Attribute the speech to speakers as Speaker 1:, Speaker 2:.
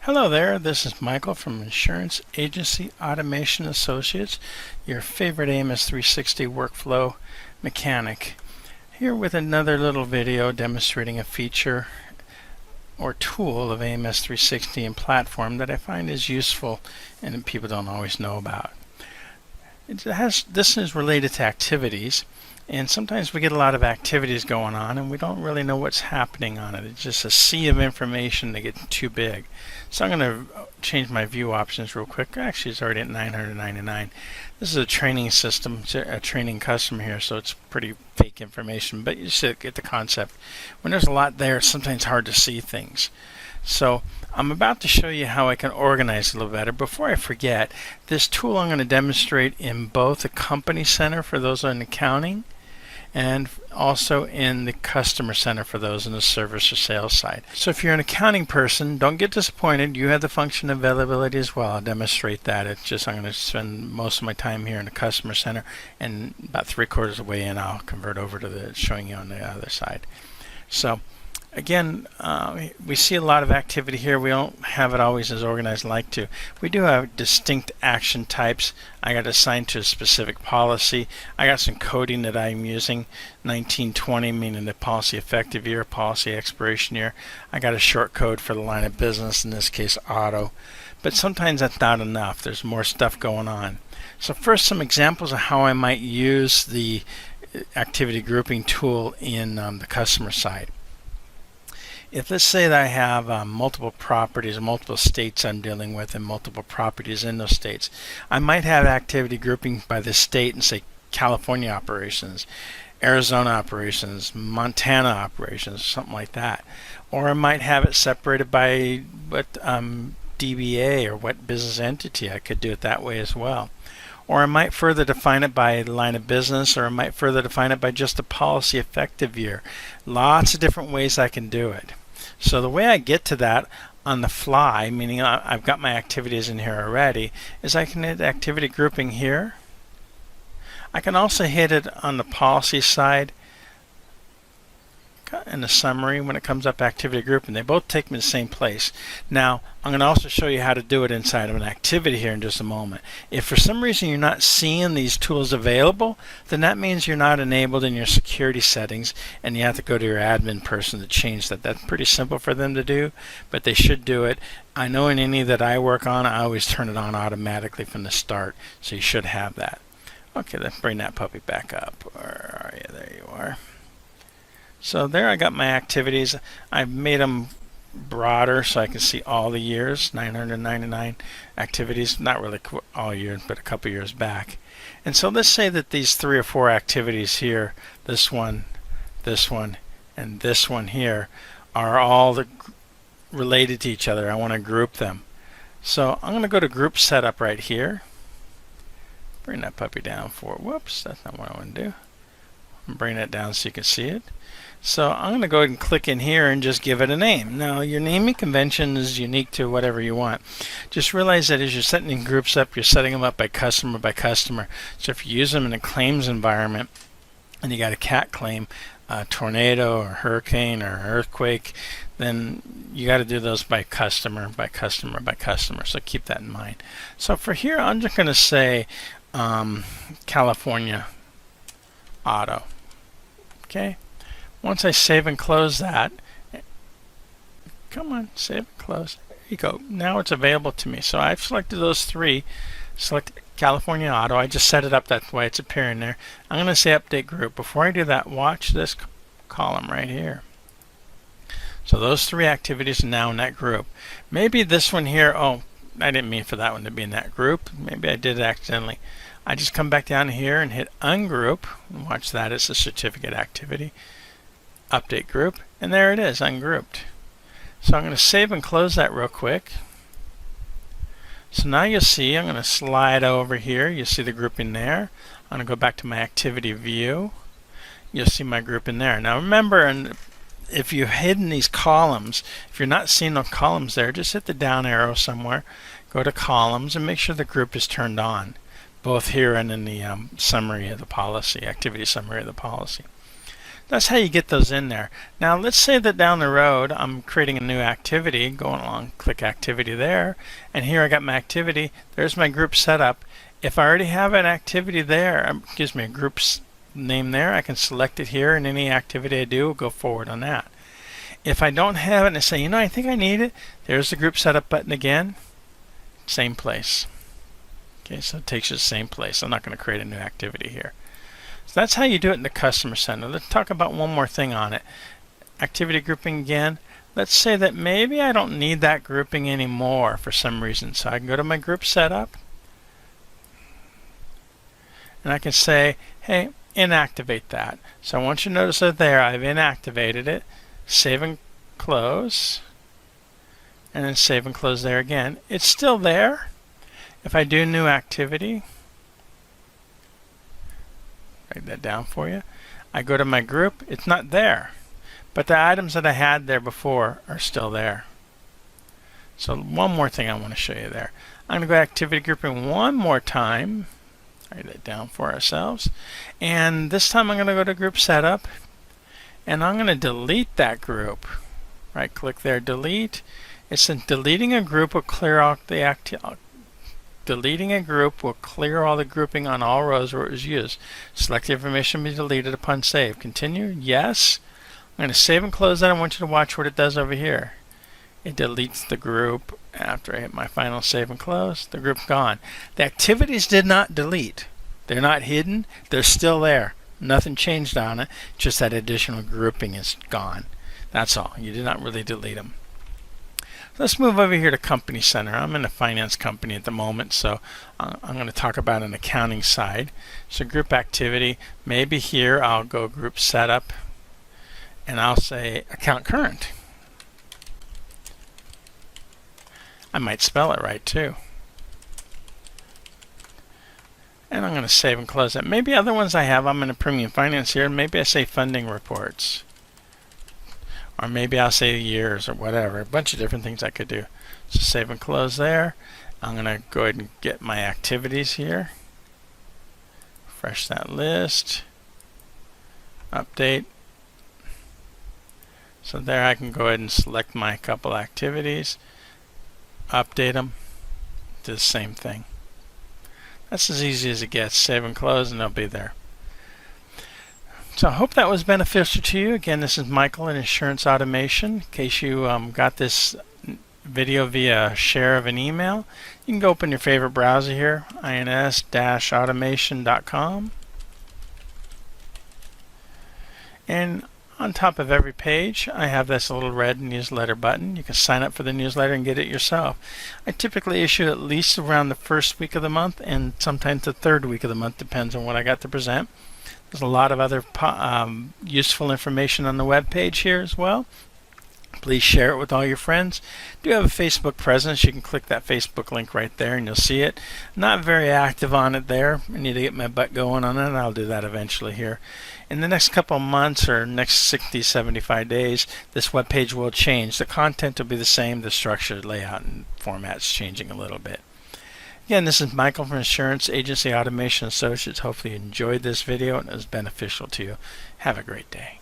Speaker 1: Hello there, this is Michael from Insurance Agency Automation Associates, your favorite AMS360 workflow mechanic. Here with another little video demonstrating a feature or tool of AMS360 and platform that I find is useful and people don't always know about. This is related to activities, and sometimes we get a lot of activities going on and we don't really know what's happening on it. It's just a sea of information that gets too big. So I'm going to change my view options real quick. Actually, it's already at 999. This is a training system, a training customer here, so it's pretty fake information, but you should get the concept. When there's a lot there, it's sometimes hard to see things. So I'm about to show you how I can organize a little better. Before I forget, this tool I'm going to demonstrate in both the company center for those in accounting and also in the customer center for those in the service or sales side. So if you're an accounting person, don't get disappointed. You have the function availability as well. I'll demonstrate that. It's just I'm going to spend most of my time here in the customer center, and about 3/4 of the way in I'll convert over to the showing you on the other side. So again, we see a lot of activity here. We don't have it always as organized as I'd like to. We do have distinct action types. I got assigned to a specific policy. I got some coding that I'm using. 1920 meaning the policy effective year, policy expiration year. I got a short code for the line of business, in this case auto. But sometimes that's not enough. There's more stuff going on. So first, some examples of how I might use the activity grouping tool in the customer side. If let's say that I have multiple properties, multiple states I'm dealing with, and multiple properties in those states, I might have activity grouping by the state and say California operations, Arizona operations, Montana operations, something like that. Or I might have it separated by what DBA or what business entity. I could do it that way as well. Or I might further define it by line of business, or I might further define it by just the policy effective year. Lots of different ways I can do it. So the way I get to that on the fly, meaning I've got my activities in here already, is I can hit activity grouping here. I can also hit it on the policy side in the summary when it comes up activity grouping. They both take me to the same place. Now I'm going to also show you how to do it inside of an activity here in just a moment. If for some reason you're not seeing these tools available, then that means you're not enabled in your security settings and you have to go to your admin person to change that. That's pretty simple for them to do, but they should do it. I know in any that I work on, I always turn it on automatically from the start, so you should have that. Okay, let's bring that puppy back up. Where are you? There you are. So there I got my activities. I've made them broader so I can see all the years, 999 activities, not really all years, but a couple years back. And so let's say that these 3 or 4 activities here, this one, and this one here, are all related to each other. I want to group them. So I'm going to go to group setup right here. Bring that puppy down for, whoops, that's not what I want to do. I'm bringing it down so you can see it. So I'm going to go ahead and click in here and just give it a name. Now your naming convention is unique to whatever you want. Just realize that as you're setting groups up, you're setting them up by customer by customer. So if you use them in a claims environment and you got a cat claim, a tornado or hurricane or earthquake, then you got to do those by customer by customer by customer. So keep that in mind. So for here, I'm just going to say California auto. Okay. Once I save and close that, come on, save and close. There you go. Now it's available to me. So I've selected those 3. Select California Auto. I just set it up that way it's appearing there. I'm going to say update group. Before I do that, watch this column right here. So those 3 activities are now in that group. Maybe this one here, oh, I didn't mean for that one to be in that group. Maybe I did it accidentally. I just come back down here and hit ungroup. And watch that, it's a certificate activity. Update group, and there it is, ungrouped. So I'm going to save and close that real quick. So now you'll see, I'm going to slide over here. You'll see the grouping there. I'm going to go back to my activity view. You'll see my group in there. Now remember, and if you've hidden these columns, if you're not seeing the columns there, just hit the down arrow somewhere, go to columns, and make sure the group is turned on, both here and in the summary of the policy, activity summary of the policy. That's how you get those in there. Now let's say that down the road I'm creating a new activity, going along, click activity there, and here I got my activity. There's my group setup. If I already have an activity there, gives me a group's name there, I can select it here, and any activity I do will go forward on that. If I don't have it and I say, I think I need it, there's the group setup button again, same place. Okay, so it takes you to the same place. I'm not going to create a new activity here. So that's how you do it in the Customer Center. Let's talk about one more thing on it. Activity grouping again. Let's say that maybe I don't need that grouping anymore for some reason. So I can go to my group setup and I can say, hey, inactivate that. So I want you to notice that there I've inactivated it. Save and close. And then save and close there again. It's still there. If I do new activity, write that down for you. I go to my group, it's not there. But the items that I had there before are still there. So one more thing I want to show you there. I'm going to go activity grouping one more time. Write that down for ourselves. And this time I'm going to go to group setup. And I'm going to delete that group. Right click there, delete. It's deleting a group will clear out the activity. Deleting a group will clear all the grouping on all rows where it was used. Select the information to be deleted upon save. Continue. Yes. I'm going to save and close that. I want you to watch what it does over here. It deletes the group after I hit my final save and close. The group's gone. The activities did not delete. They're not hidden. They're still there. Nothing changed on it. Just that additional grouping is gone. That's all. You did not really delete them. Let's move over here to Company Center. I'm in a finance company at the moment, so I'm going to talk about an accounting side. So group activity, maybe here I'll go group setup and I'll say account current. I might spell it right too. And I'm going to save and close that. Maybe other ones I have, I'm in a premium finance here, and maybe I say funding reports. Or maybe I'll say years or whatever. A bunch of different things I could do. So save and close there. I'm going to go ahead and get my activities here. Refresh that list. Update. So there I can go ahead and select my couple activities. Update them. Do the same thing. That's as easy as it gets. Save and close and they'll be there. So I hope that was beneficial to you. Again, this is Michael in Insurance Automation. In case you got this video via share of an email, you can go open your favorite browser here, ins-automation.com. And on top of every page, I have this little red newsletter button. You can sign up for the newsletter and get it yourself. I typically issue at least around the first week of the month and sometimes the third week of the month, depends on what I got to present. There's a lot of other useful information on the web page here as well. Please share it with all your friends. Do have a Facebook presence. You can click that Facebook link right there and you'll see it. Not very active on it there. I need to get my butt going on it. I'll do that eventually here. In the next couple of months or next 60, 75 days, this web page will change. The content will be the same. The structure, layout, and format's changing a little bit. Again, this is Michael from Insurance Agency Automation Associates. Hopefully you enjoyed this video and it was beneficial to you. Have a great day.